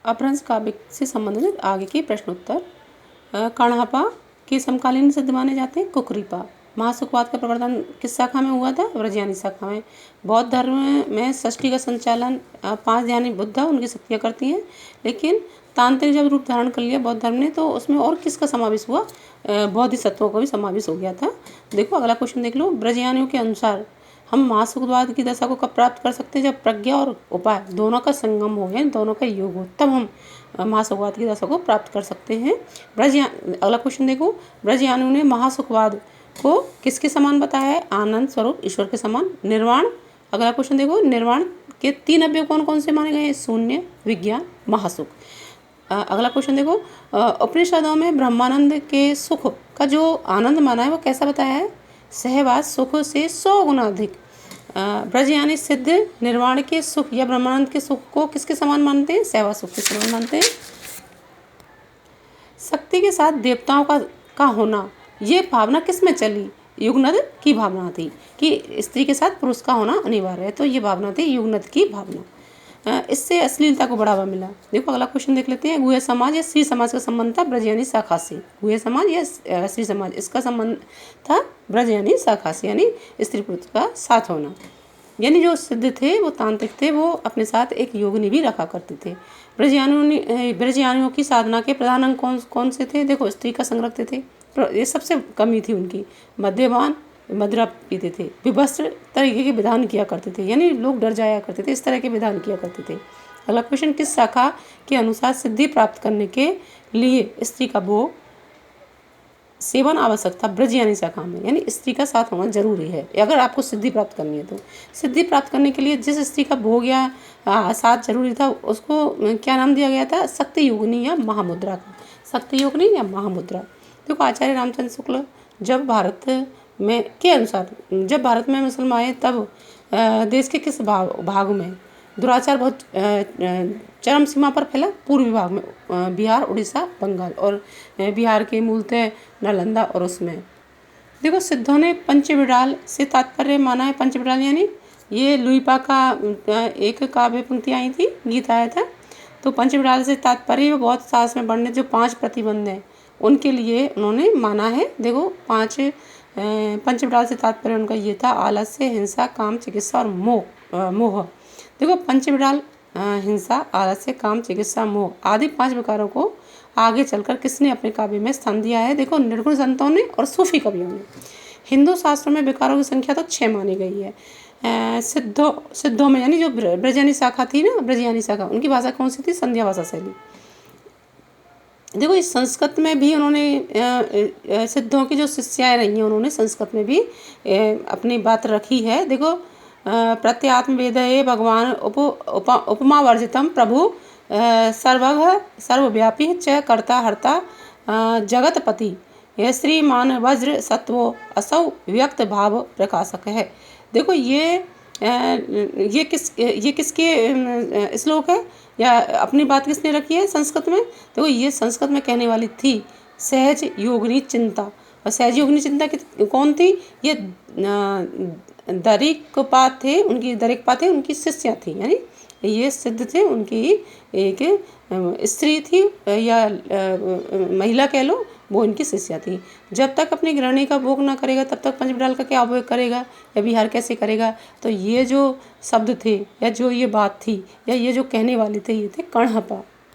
अपभ्रंश काव्य से संबंधित आगे के प्रश्नोत्तर। कण्हपा के समकालीन सिद्ध माने जाते हैं कुक्कुरीपा। महासुखवाद का प्रवर्तन किस शाखा में हुआ था? व्रजयानी शाखा में। बौद्ध धर्म में षष्ठी का संचालन 5 ध्यानी बुद्धा उनकी शक्तियाँ करती हैं, लेकिन तांत्रिक जब रूप धारण कर लिया बौद्ध धर्म ने तो उसमें और किसका समावेश हुआ? बोधिसत्वों का भी समावेश हो गया था। देखो अगला क्वेश्चन देख लो। ब्रजयानियों के अनुसार हम महासुखवाद की दशा को कब प्राप्त कर सकते हैं? जब प्रज्ञा और उपाय दोनों का संगम हो, यानी दोनों का योग हो, तब हम महासुखवाद की दशा को प्राप्त कर सकते हैं। अगला क्वेश्चन देखो। ब्रजयानियों ने महासुखवाद को किसके समान बताया है? आनंद स्वरूप ईश्वर के समान। निर्वाण, अगला क्वेश्चन देखो। निर्वाण के 3 अवयव कौन कौन से माने गए हैं? शून्य, विज्ञान, महासुख। अगला क्वेश्चन देखो। उपनिषदों में ब्रह्मानंद के सुख का जो आनंद माना है वो कैसा बताया है? सहवास सुख से 100 गुना अधिक। ब्रजयानी सिद्ध निर्वाण के सुख या ब्रह्मानंद के सुख को किसके समान मानते हैं? सहवास सुख के समान मानते हैं। शक्ति के साथ देवताओं का होना, ये भावना किस में चली? युगनद की भावना थी कि स्त्री के साथ पुरुष का होना अनिवार्य है, तो ये भावना थी युगनद की भावना। इससे अश्लीलता को बढ़ावा मिला। देखो अगला क्वेश्चन देख लेते हैं। गुह्य समाज या श्री समाज का संबंध था ब्रजयानी शाखा से। गुह्य समाज या श्री समाज, इसका संबंध था ब्रजयानी शाखा से, यानी स्त्री पुरुष का साथ होना। यानी जो सिद्ध थे वो तांत्रिक थे, वो अपने साथ एक योगिनी भी रखा करते थे। ब्रजयानियों की साधना के प्रधान अंग कौन से थे? देखो स्त्री का संग रखते थे, ये सबसे कमी थी उनकी। मद्यपान, मदिरा पीते थे, विवस्त्र तरीके के विधान किया करते थे, यानी लोग डर जाया करते थे, इस तरह के विधान किया करते थे। अगला क्वेश्चन। किस शाखा के अनुसार सिद्धि प्राप्त करने के लिए स्त्री का भोग सेवन आवश्यक था? ब्रजयानी शाखा में, यानी स्त्री का साथ होना जरूरी है अगर आपको सिद्धि प्राप्त करनी है। तो सिद्धि प्राप्त करने के लिए जिस स्त्री का भोग या साथ जरूरी था उसको क्या नाम दिया गया था? शक्ति योगिनी या महामुद्रा का। शक्ति योगिनी या महामुद्रा। देखो आचार्य रामचंद्र शुक्ल जब भारत में मुसलमान आए तब देश के किस भाग में दुराचार बहुत चरम सीमा पर फैला? पूर्वी भाग में, बिहार, उड़ीसा, बंगाल, और बिहार के मूलतः नालंदा और उसमें। देखो सिद्धों ने पंचविडाल से तात्पर्य माना है। पंचविडाल यानी ये लुईपा का एक काव्य पंक्ति आई थी, गीत आया था। तो पंचविडाल से तात्पर्य बहुत साहस में बढ़ने जो 5 प्रतिबंध हैं उनके लिए उन्होंने माना है। देखो पंचविडाल से तात्पर्य उनका ये था: आलस्य, हिंसा, काम, चिकित्सा और मोह। देखो पंचविडाल हिंसा, आलस्य, काम, चिकित्सा, मोह आदि 5 विकारों को आगे चलकर किसने अपने काव्य में स्थान दिया है? देखो निर्गुण संतों ने और सूफी कवियों ने। हिंदू शास्त्रों में विकारों की संख्या तो 6 मानी गई है। सिद्धों में, यानी जो ब्रजयानी शाखा थी ना, ब्रजयानी शाखा, उनकी भाषा कौन सी थी? संध्या भाषा शैली। देखो इस संस्कृत में भी उन्होंने सिद्धों की जो शिष्याएँ रही हैं उन्होंने संस्कृत में भी अपनी बात रखी है। देखो प्रत्यात्म वेदये भगवान उपमा वर्जितम प्रभु सर्वज्ञ सर्वव्यापी च कर्ता हर्ता जगतपति यह श्रीमान वज्र सत्वो असौ व्यक्त भाव प्रकाशक है। देखो ये किसके श्लोक है या अपनी बात किसने रखी है संस्कृत में? देखो ये संस्कृत में कहने वाली थी सहज योगिनी चिंता। और सहज योगिनी चिंता कौन थी? ये दरिकपात थे, उनकी शिष्या थी, यानी ये सिद्ध थे, उनकी एक स्त्री थी या महिला कह लो, वो इनकी शिष्या थी। जब तक अपनी गृहिणी का भोग ना करेगा तब तक पंचविडाल का क्या उपयोग करेगा या विहार कैसे करेगा? तो ये जो शब्द थे या जो ये बात थी या ये जो कहने वाले थे ये थे कण्हपा।